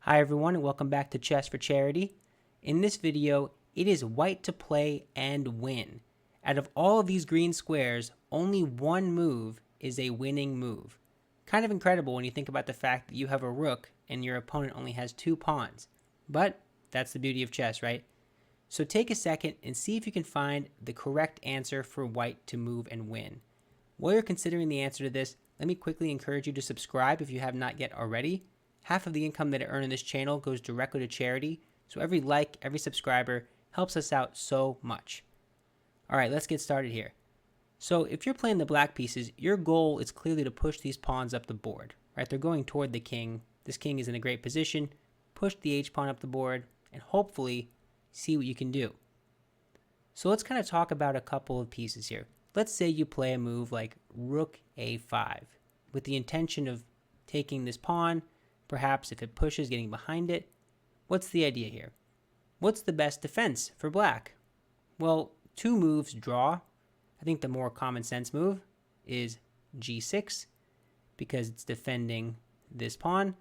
Hi everyone and welcome back to Chess for Charity. In this video, it is white to play and win. Out of all of these green squares, only one move is a winning move. Kind of incredible when you think about the fact that you have a rook and your opponent only has 2 pawns. But that's the beauty of chess, right? So take a second and see if you can find the correct answer for white to move and win. While you're considering the answer to this, let me quickly encourage you to subscribe if you have not yet already. Half of the income that I earn in this channel goes directly to charity, so every like, every subscriber helps us out so much. Alright, let's get started here. So if you're playing the black pieces, your goal is clearly to push these pawns up the board. Right? They're going toward the king. This king is in a great position. Push the h-pawn up the board, and hopefully see what you can do. So let's kind of talk about a couple of pieces here. Let's say you play a move like rook a5 with the intention of taking this pawn. Perhaps if it pushes, getting behind it. What's the idea here? What's the best defense for black? Well, 2 moves draw. I think the more common sense move is g6 because it's defending this pawn.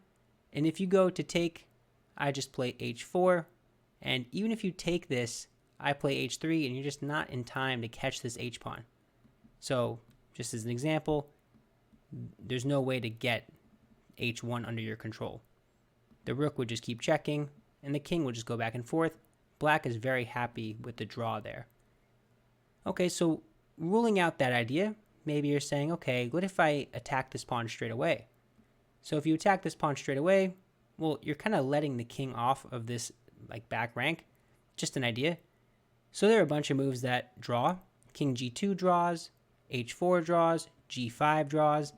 And if you go to take, I just play h4. And even if you take this, I play h3 and you're just not in time to catch this h-pawn. So just as an example, there's no way to get h1 under your control. The rook would just keep checking, and the king would just go back and forth. Black is very happy with the draw there. Okay, so ruling out that idea, maybe you're saying, okay, what if I attack this pawn straight away? So if you attack this pawn straight away, well, you're kind of letting the king off of this like back rank. Just an idea. So there are a bunch of moves that draw. King g2 draws, h4 draws, g5 draws,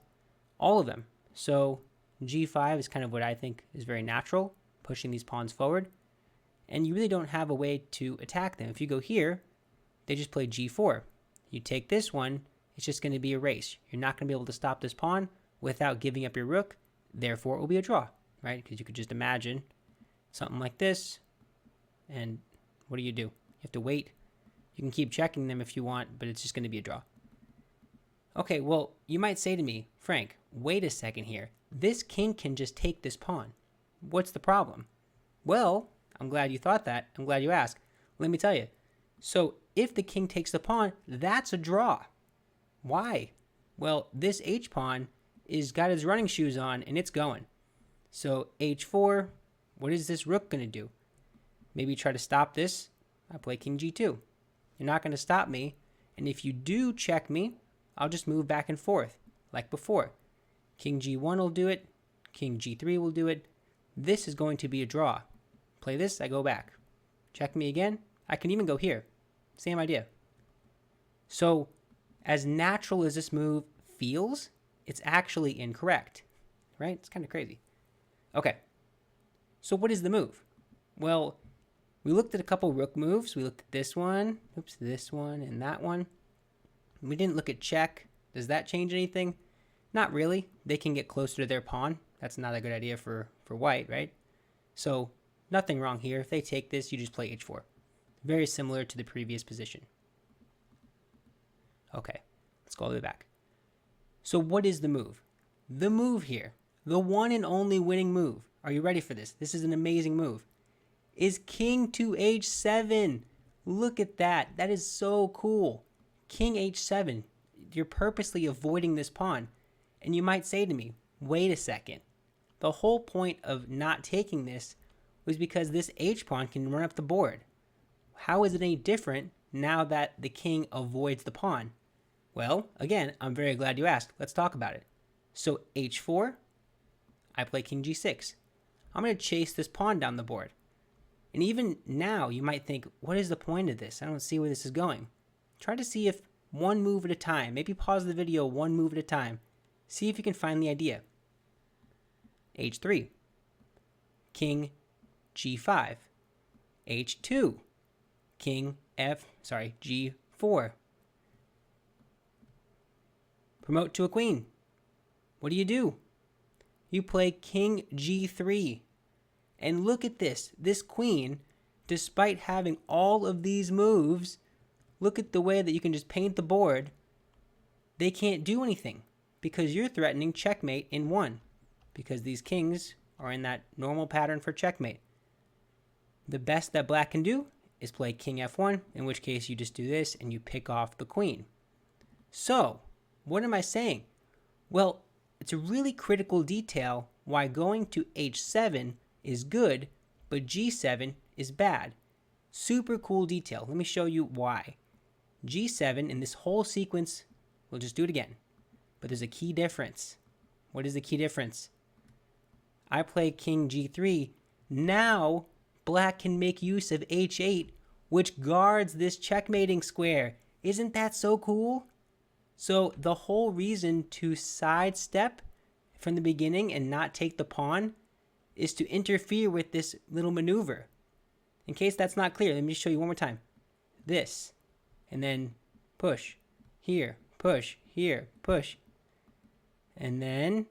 all of them. So g5 is kind of what I think is very natural, pushing these pawns forward. And you really don't have a way to attack them. If you go here, they just play g4. You take this one, it's just going to be a race. You're not going to be able to stop this pawn without giving up your rook. Therefore, it will be a draw, right? Because you could just imagine something like this. And what do? You have to wait. You can keep checking them if you want, but it's just going to be a draw. Okay, well, you might say to me, Frank, wait a second here. This king can just take this pawn. What's the problem? Well, I'm glad you thought that. I'm glad you asked. Let me tell you. So if the king takes the pawn, that's a draw. Why? Well, this h-pawn is got his running shoes on and it's going. So h4, what is this rook going to do? Maybe try to stop this. I play king g2. You're not going to stop me. And if you do check me, I'll just move back and forth like before. King g1 will do it. King g3 will do it. This is going to be a draw. Play this, I go back. Check me again. I can even go here. Same idea. So, as natural as this move feels, it's actually incorrect. Right? It's kind of crazy. Okay. So what is the move? Well, we looked at a couple rook moves. We looked at this one, this one, and that one. We didn't look at check. Does that change anything? Not really. They can get closer to their pawn. That's not a good idea for white, right? So nothing wrong here. If they take this, you just play h4. Very similar to the previous position. Okay, let's go all the way back. So what is the move? The move here, the one and only winning move. Are you ready for this? This is an amazing move. Is king to h7. Look at that. That is so cool. King h7. You're purposely avoiding this pawn. And you might say to me, wait a second. The whole point of not taking this was because this h-pawn can run up the board. How is it any different now that the king avoids the pawn? Well, again, I'm very glad you asked. Let's talk about it. So h4, I play king g6. I'm going to chase this pawn down the board. And even now, you might think, what is the point of this? I don't see where this is going. Try to see if one move at a time, maybe pause the video one move at a time. See if you can find the idea. h3, king g5, h2, king g4. Promote to a queen. What do? You play king g3. And look at this. This queen, despite having all of these moves, look at the way that you can just paint the board. They can't do anything because you're threatening checkmate in 1 because these kings are in that normal pattern for checkmate. The best that black can do is play king f1, in which case you just do this and you pick off the queen. So, what am I saying? Well, it's a really critical detail why going to h7 is good, but g7 is bad. Super cool detail. Let me show you why. g7 in this whole sequence, we'll just do it again. But there's a key difference. What is the key difference? I play king g3. Now, black can make use of h8, which guards this checkmating square. Isn't that so cool? So the whole reason to sidestep from the beginning and not take the pawn is to interfere with this little maneuver. In case that's not clear, let me just show you one more time. This, and then push, here, push, here, push. And then,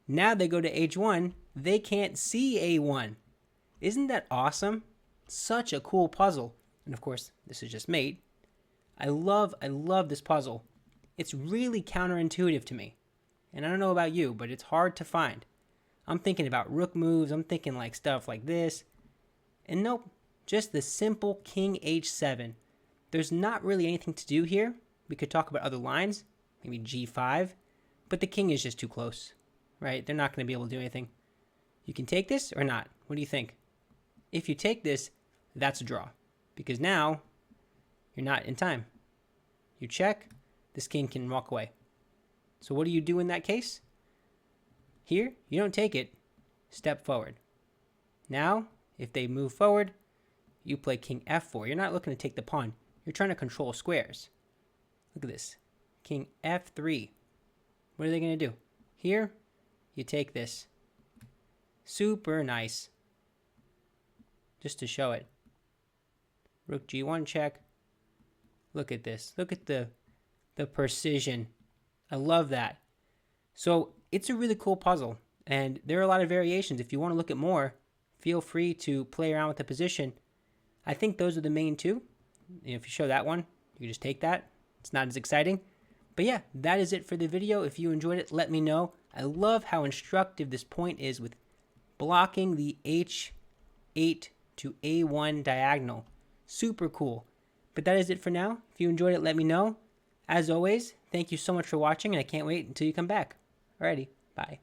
now they go to h1, they can't see a1. Isn't that awesome? Such a cool puzzle. And of course, this is just mate. I love this puzzle. It's really counterintuitive to me. And I don't know about you, but it's hard to find. I'm thinking about rook moves, I'm thinking like stuff like this. And nope, just the simple king h7. There's not really anything to do here. We could talk about other lines, maybe g5, but the king is just too close, right? They're not going to be able to do anything. You can take this or not. What do you think? If you take this, that's a draw, because now you're not in time. You check, this king can walk away. So what do you do in that case? Here, you don't take it, step forward. Now, if they move forward, you play king f4. You're not looking to take the pawn. You're trying to control squares. Look at this. King f3. What are they going to do? Here, you take this. Super nice. Just to show it. Rook g1 check. Look at this. Look at the precision. I love that. So it's a really cool puzzle. And there are a lot of variations. If you want to look at more, feel free to play around with the position. I think those are the main two. If you show that one, you can just take that. It's not as exciting. But yeah, that is it for the video. If you enjoyed it, let me know. I love how instructive this point is with blocking the h8 to a1 diagonal. Super cool. But that is it for now. If you enjoyed it, let me know. As always, thank you so much for watching, and I can't wait until you come back. Alrighty, bye.